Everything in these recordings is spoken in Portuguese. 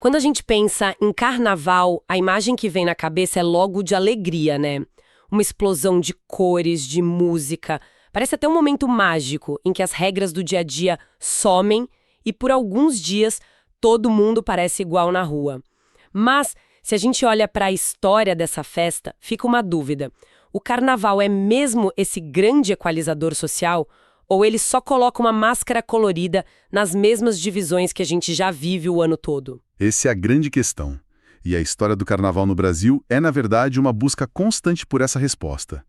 Quando a gente pensa em carnaval, a imagem que vem na cabeça é logo de alegria, né? Uma explosão de cores, de música. Parece até um momento mágico em que as regras do dia a dia somem e por alguns dias todo mundo parece igual na rua. Mas, se a gente olha para a história dessa festa, fica uma dúvida. O carnaval é mesmo esse grande equalizador social? Ou ele só coloca uma máscara colorida nas mesmas divisões que a gente já vive o ano todo? Essa é a grande questão. E a história do carnaval no Brasil é, na verdade, uma busca constante por essa resposta.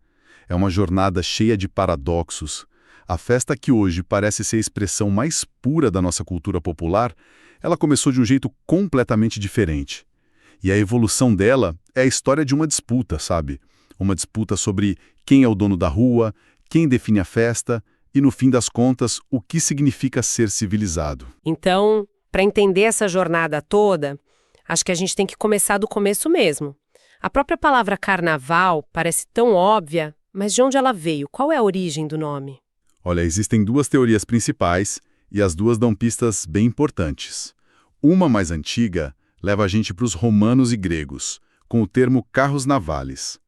É uma jornada cheia de paradoxos. A festa que hoje parece ser a expressão mais pura da nossa cultura popular, ela começou de um jeito completamente diferente. E a evolução dela é a história de uma disputa, sabe? Uma disputa sobre quem é o dono da rua, quem define a festa e, no fim das contas, o que significa ser civilizado. Então, para entender essa jornada toda, acho que a gente tem que começar do começo mesmo. A própria palavra carnaval parece tão óbvia, mas de onde ela veio? Qual é a origem do nome? Olha, existem duas teorias principais e as duas dão pistas bem importantes. Uma mais antiga leva a gente para os romanos e gregos, com o termo carros navales.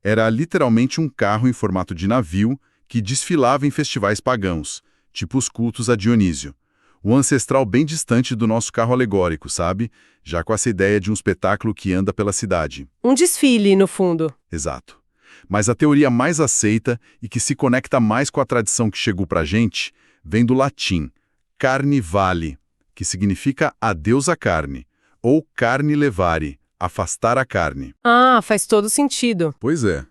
Era literalmente um carro em formato de navio que desfilava em festivais pagãos, tipo os cultos a Dionísio. O ancestral bem distante do nosso carro alegórico, sabe? Já com essa ideia de um espetáculo que anda pela cidade. Um desfile, no fundo. Exato. Mas a teoria mais aceita e que se conecta mais com a tradição que chegou pra gente vem do latim, carnivale, que significa adeus à carne, ou carne levare, afastar a carne. Ah, faz todo sentido. Pois é.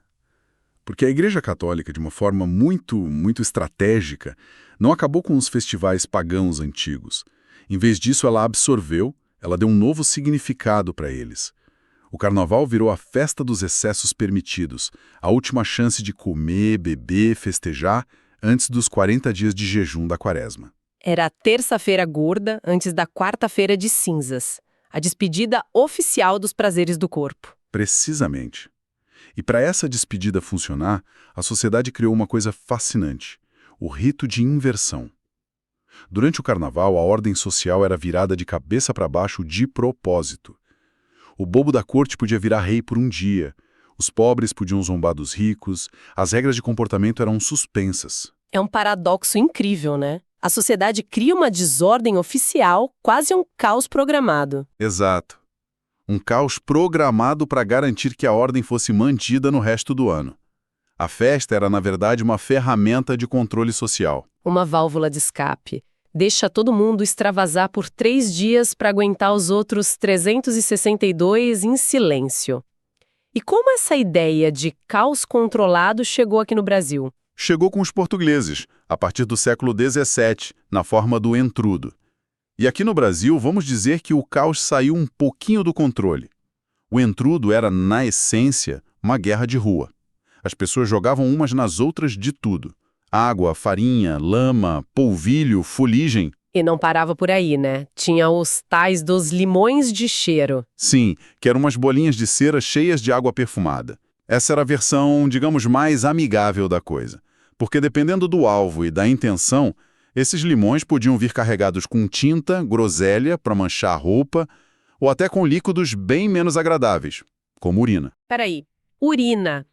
Porque a Igreja Católica, de uma forma muito estratégica, não acabou com os festivais pagãos antigos. Em vez disso, ela absorveu, ela deu um novo significado para eles. O carnaval virou a festa dos excessos permitidos, a última chance de comer, beber, festejar antes dos 40 dias de jejum da quaresma. Era a terça-feira gorda antes da quarta-feira de cinzas. A despedida oficial dos prazeres do corpo. Precisamente. E para essa despedida funcionar, a sociedade criou uma coisa fascinante, o rito de inversão. Durante o carnaval, a ordem social era virada de cabeça para baixo de propósito. O bobo da corte podia virar rei por um dia, os pobres podiam zombar dos ricos, as regras de comportamento eram suspensas. É um paradoxo incrível, né? A sociedade cria uma desordem oficial, quase um caos programado. Exato. Um caos programado para garantir que a ordem fosse mantida no resto do ano. A festa era, na verdade, uma ferramenta de controle social. Uma válvula de escape. Deixa todo mundo extravasar por 3 dias para aguentar os outros 362 em silêncio. E como essa ideia de caos controlado chegou aqui no Brasil? Chegou com os portugueses, a partir do século XVII, na forma do entrudo. E aqui no Brasil, vamos dizer que o caos saiu um pouquinho do controle. O entrudo era, na essência, uma guerra de rua. As pessoas jogavam umas nas outras de tudo. Água, farinha, lama, polvilho, fuligem. E não parava por aí, né? Tinha os tais dos limões de cheiro. Sim, que eram umas bolinhas de cera cheias de água perfumada. Essa era a versão, digamos, mais amigável da coisa. Porque dependendo do alvo e da intenção, esses limões podiam vir carregados com tinta, groselha para manchar a roupa, ou até com líquidos bem menos agradáveis, como urina. Peraí, urina.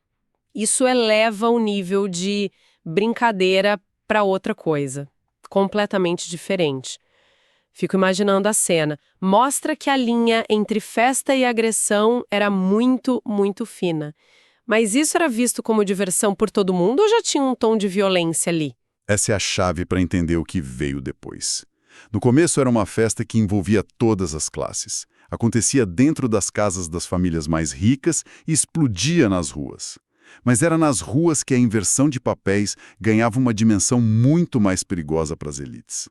Isso eleva o nível de brincadeira para outra coisa, completamente diferente. Fico imaginando a cena. Mostra que a linha entre festa e agressão era muito fina. Mas isso era visto como diversão por todo mundo ou já tinha um tom de violência ali? Essa é a chave para entender o que veio depois. No começo era uma festa que envolvia todas as classes. Acontecia dentro das casas das famílias mais ricas e explodia nas ruas. Mas era nas ruas que a inversão de papéis ganhava uma dimensão muito mais perigosa para as elites.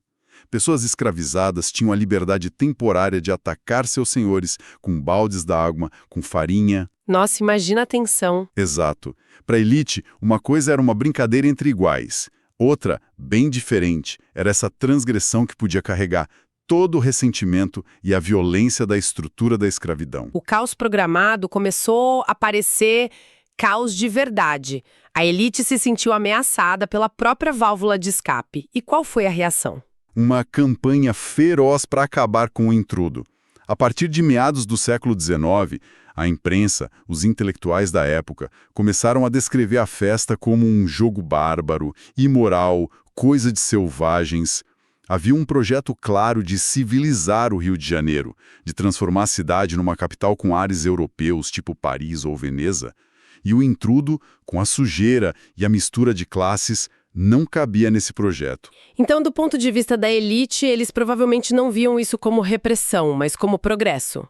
Pessoas escravizadas tinham a liberdade temporária de atacar seus senhores com baldes d'água, com farinha. Nossa, imagina a tensão. Exato. Para a elite, uma coisa era uma brincadeira entre iguais. Outra, bem diferente, era essa transgressão que podia carregar todo o ressentimento e a violência da estrutura da escravidão. O caos programado começou a parecer caos de verdade. A elite se sentiu ameaçada pela própria válvula de escape. E qual foi a reação? Uma campanha feroz para acabar com o intrudo. A partir de meados do século XIX, a imprensa, os intelectuais da época, começaram a descrever a festa como um jogo bárbaro, imoral, coisa de selvagens. Havia um projeto claro de civilizar o Rio de Janeiro, de transformar a cidade numa capital com ares europeus, tipo Paris ou Veneza. E o intrudo, com a sujeira e a mistura de classes, não cabia nesse projeto. Então, do ponto de vista da elite, eles provavelmente não viam isso como repressão, mas como progresso.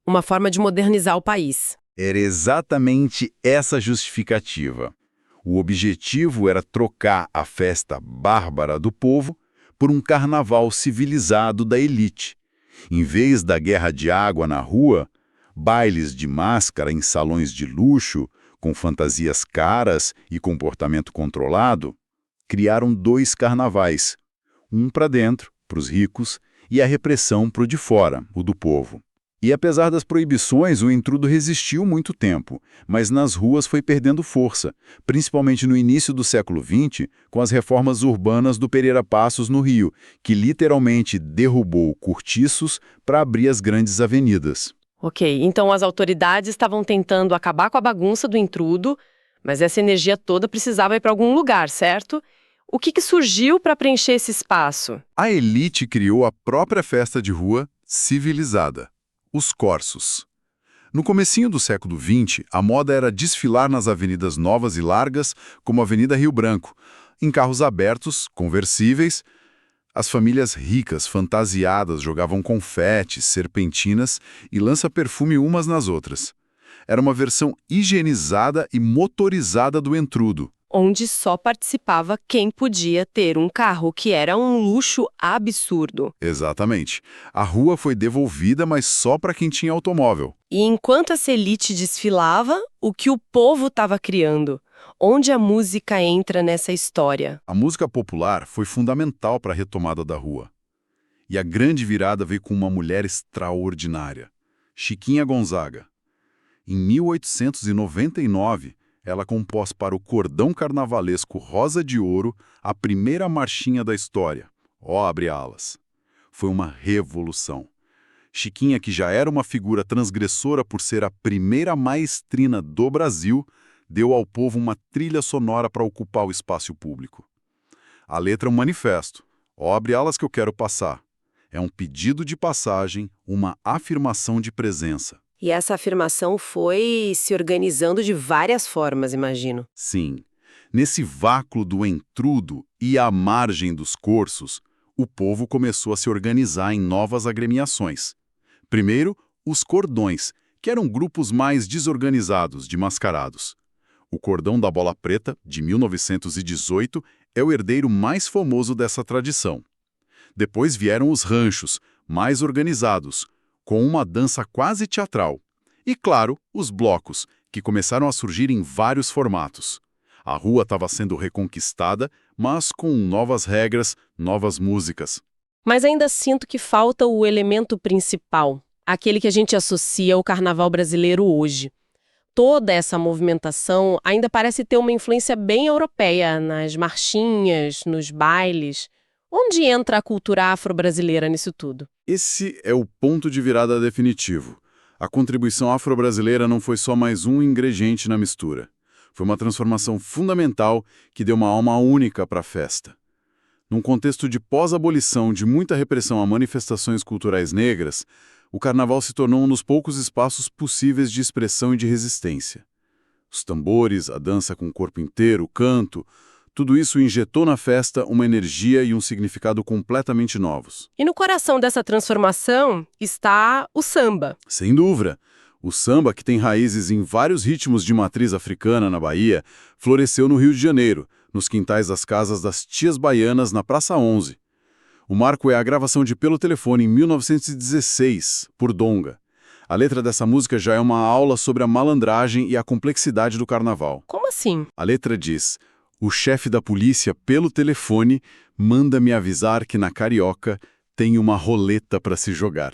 Uma forma de modernizar o país. Era exatamente essa justificativa. O objetivo era trocar a festa bárbara do povo por um carnaval civilizado da elite. Em vez da guerra de água na rua, bailes de máscara em salões de luxo, com fantasias caras e comportamento controlado, criaram 2 carnavais, um para dentro, para os ricos, e a repressão para o de fora, o do povo. E apesar das proibições, o intrudo resistiu muito tempo, mas nas ruas foi perdendo força, principalmente no início do século XX, com as reformas urbanas do Pereira Passos no Rio, que literalmente derrubou cortiços para abrir as grandes avenidas. Ok, então as autoridades estavam tentando acabar com a bagunça do intrudo, mas essa energia toda precisava ir para algum lugar, certo? O que surgiu para preencher esse espaço? A elite criou a própria festa de rua civilizada. Os corsos. No comecinho do século XX, a moda era desfilar nas avenidas novas e largas, como a Avenida Rio Branco, em carros abertos, conversíveis. As famílias ricas, fantasiadas, jogavam confetes, serpentinas e lança-perfume umas nas outras. Era uma versão higienizada e motorizada do intrudo. Onde só participava quem podia ter um carro, que era um luxo absurdo. Exatamente. A rua foi devolvida, mas só para quem tinha automóvel. E enquanto essa elite desfilava, o que o povo estava criando? Onde a música entra nessa história? A música popular foi fundamental para a retomada da rua. E a grande virada veio com uma mulher extraordinária, Chiquinha Gonzaga. Em 1899, ela compôs para o cordão carnavalesco Rosa de Ouro a primeira marchinha da história, Ó Abre Alas. Foi uma revolução. Chiquinha, que já era uma figura transgressora por ser a primeira maestrina do Brasil, deu ao povo uma trilha sonora para ocupar o espaço público. A letra é um manifesto. Ó Abre Alas que eu quero passar. É um pedido de passagem, uma afirmação de presença. E essa afirmação foi se organizando de várias formas, imagino. Sim. Nesse vácuo do intrudo e à margem dos corsos, o povo começou a se organizar em novas agremiações. Primeiro, os cordões, que eram grupos mais desorganizados de mascarados. O Cordão da Bola Preta, de 1918, é o herdeiro mais famoso dessa tradição. Depois vieram os ranchos, mais organizados, com uma dança quase teatral. E, claro, os blocos, que começaram a surgir em vários formatos. A rua estava sendo reconquistada, mas com novas regras, novas músicas. Mas ainda sinto que falta o elemento principal, aquele que a gente associa ao carnaval brasileiro hoje. Toda essa movimentação ainda parece ter uma influência bem europeia nas marchinhas, nos bailes. Onde entra a cultura afro-brasileira nisso tudo? Esse é o ponto de virada definitivo. A contribuição afro-brasileira não foi só mais um ingrediente na mistura. Foi uma transformação fundamental que deu uma alma única para a festa. Num contexto de pós-abolição de muita repressão a manifestações culturais negras, o carnaval se tornou um dos poucos espaços possíveis de expressão e de resistência. Os tambores, a dança com o corpo inteiro, o canto, tudo isso injetou na festa uma energia e um significado completamente novos. E no coração dessa transformação está o samba. Sem dúvida. O samba, que tem raízes em vários ritmos de matriz africana na Bahia, floresceu no Rio de Janeiro, nos quintais das casas das tias baianas na Praça 11. O marco é a gravação de Pelo Telefone em 1916, por Donga. A letra dessa música já é uma aula sobre a malandragem e a complexidade do carnaval. Como assim? A letra diz: o chefe da polícia, pelo telefone, manda me avisar que na Carioca tem uma roleta para se jogar.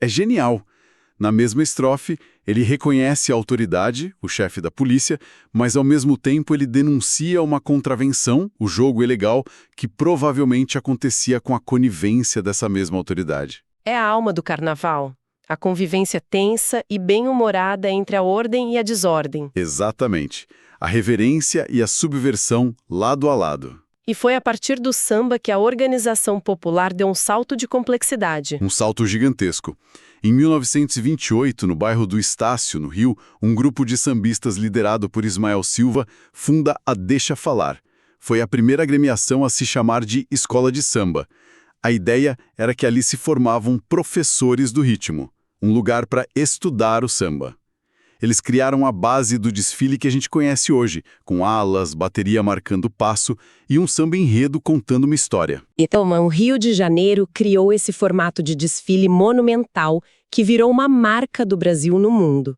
É genial! Na mesma estrofe, ele reconhece a autoridade, o chefe da polícia, mas ao mesmo tempo ele denuncia uma contravenção, o jogo ilegal, que provavelmente acontecia com a conivência dessa mesma autoridade. É a alma do carnaval. A convivência tensa e bem-humorada entre a ordem e a desordem. Exatamente. A reverência e a subversão lado a lado. E foi a partir do samba que a organização popular deu um salto de complexidade. Um salto gigantesco. Em 1928, no bairro do Estácio, no Rio, um grupo de sambistas liderado por Ismael Silva funda a Deixa Falar. Foi a primeira agremiação a se chamar de Escola de Samba. A ideia era que ali se formavam professores do ritmo, um lugar para estudar o samba. Eles criaram a base do desfile que a gente conhece hoje, com alas, bateria marcando passo e um samba enredo contando uma história. Então, o Rio de Janeiro criou esse formato de desfile monumental que virou uma marca do Brasil no mundo.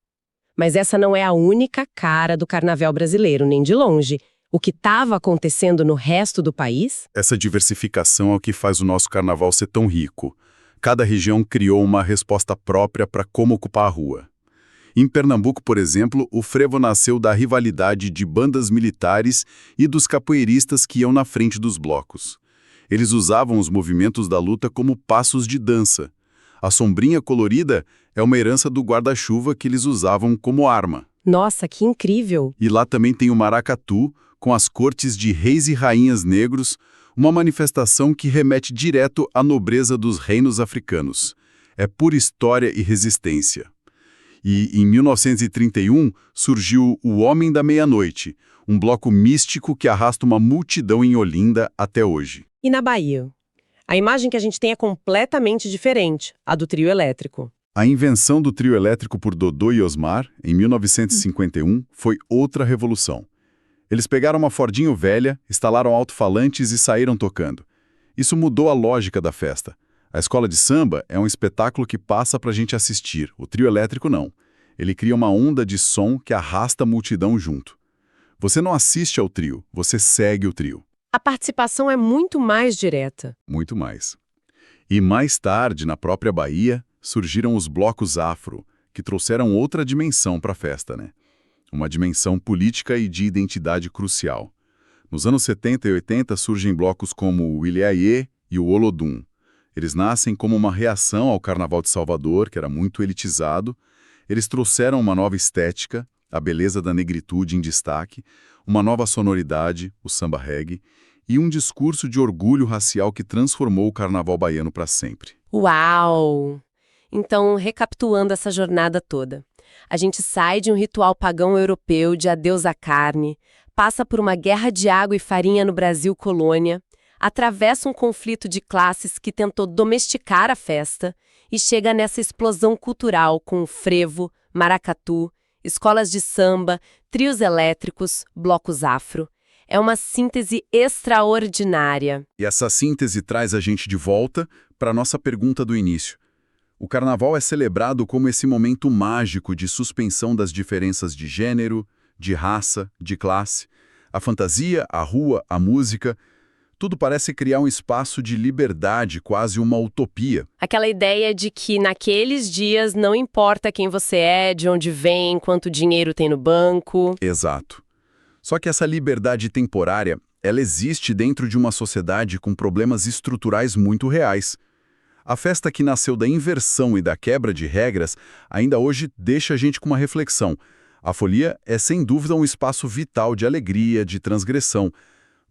Mas essa não é a única cara do carnaval brasileiro, nem de longe. O que estava acontecendo no resto do país? Essa diversificação é o que faz o nosso carnaval ser tão rico. Cada região criou uma resposta própria para como ocupar a rua. Em Pernambuco, por exemplo, o frevo nasceu da rivalidade de bandas militares e dos capoeiristas que iam na frente dos blocos. Eles usavam os movimentos da luta como passos de dança. A sombrinha colorida é uma herança do guarda-chuva que eles usavam como arma. Nossa, que incrível! E lá também tem o maracatu, com as cortes de reis e rainhas negros, uma manifestação que remete direto à nobreza dos reinos africanos. É pura história e resistência. E, em 1931, surgiu o Homem da Meia-Noite, um bloco místico que arrasta uma multidão em Olinda até hoje. E na Bahia? A imagem que a gente tem é completamente diferente, a do trio elétrico. A invenção do trio elétrico por Dodô e Osmar, em 1951, foi outra revolução. Eles pegaram uma Fordinho velha, instalaram alto-falantes e saíram tocando. Isso mudou a lógica da festa. A escola de samba é um espetáculo que passa pra gente assistir, o trio elétrico não. Ele cria uma onda de som que arrasta a multidão junto. Você não assiste ao trio, você segue o trio. A participação é muito mais direta. Muito mais. E mais tarde, na própria Bahia, surgiram os blocos afro, que trouxeram outra dimensão para a festa, né? Uma dimensão política e de identidade crucial. Nos anos 70 e 80 surgem blocos como o Ilhéaie e o Olodum. Eles nascem como uma reação ao Carnaval de Salvador, que era muito elitizado. Eles trouxeram uma nova estética, a beleza da negritude em destaque, uma nova sonoridade, o samba reggae, e um discurso de orgulho racial que transformou o carnaval baiano para sempre. Uau! Então, recapitulando essa jornada toda, a gente sai de um ritual pagão europeu de adeus à carne, passa por uma guerra de água e farinha no Brasil colônia, atravessa um conflito de classes que tentou domesticar a festa e chega nessa explosão cultural com o frevo, maracatu, escolas de samba, trios elétricos, blocos afro. É uma síntese extraordinária. E essa síntese traz a gente de volta para a nossa pergunta do início. O carnaval é celebrado como esse momento mágico de suspensão das diferenças de gênero, de raça, de classe. A fantasia, a rua, a música, tudo parece criar um espaço de liberdade, quase uma utopia. Aquela ideia de que naqueles dias não importa quem você é, de onde vem, quanto dinheiro tem no banco. Exato. Só que essa liberdade temporária, ela existe dentro de uma sociedade com problemas estruturais muito reais. A festa que nasceu da inversão e da quebra de regras ainda hoje deixa a gente com uma reflexão. A folia é sem dúvida um espaço vital de alegria, de transgressão.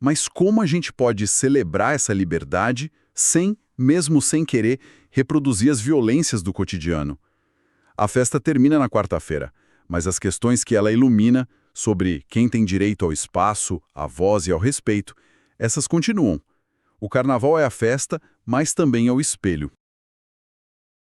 Mas como a gente pode celebrar essa liberdade sem, mesmo sem querer, reproduzir as violências do cotidiano? A festa termina na quarta-feira, mas as questões que ela ilumina sobre quem tem direito ao espaço, à voz e ao respeito, essas continuam. O carnaval é a festa, mas também é o espelho.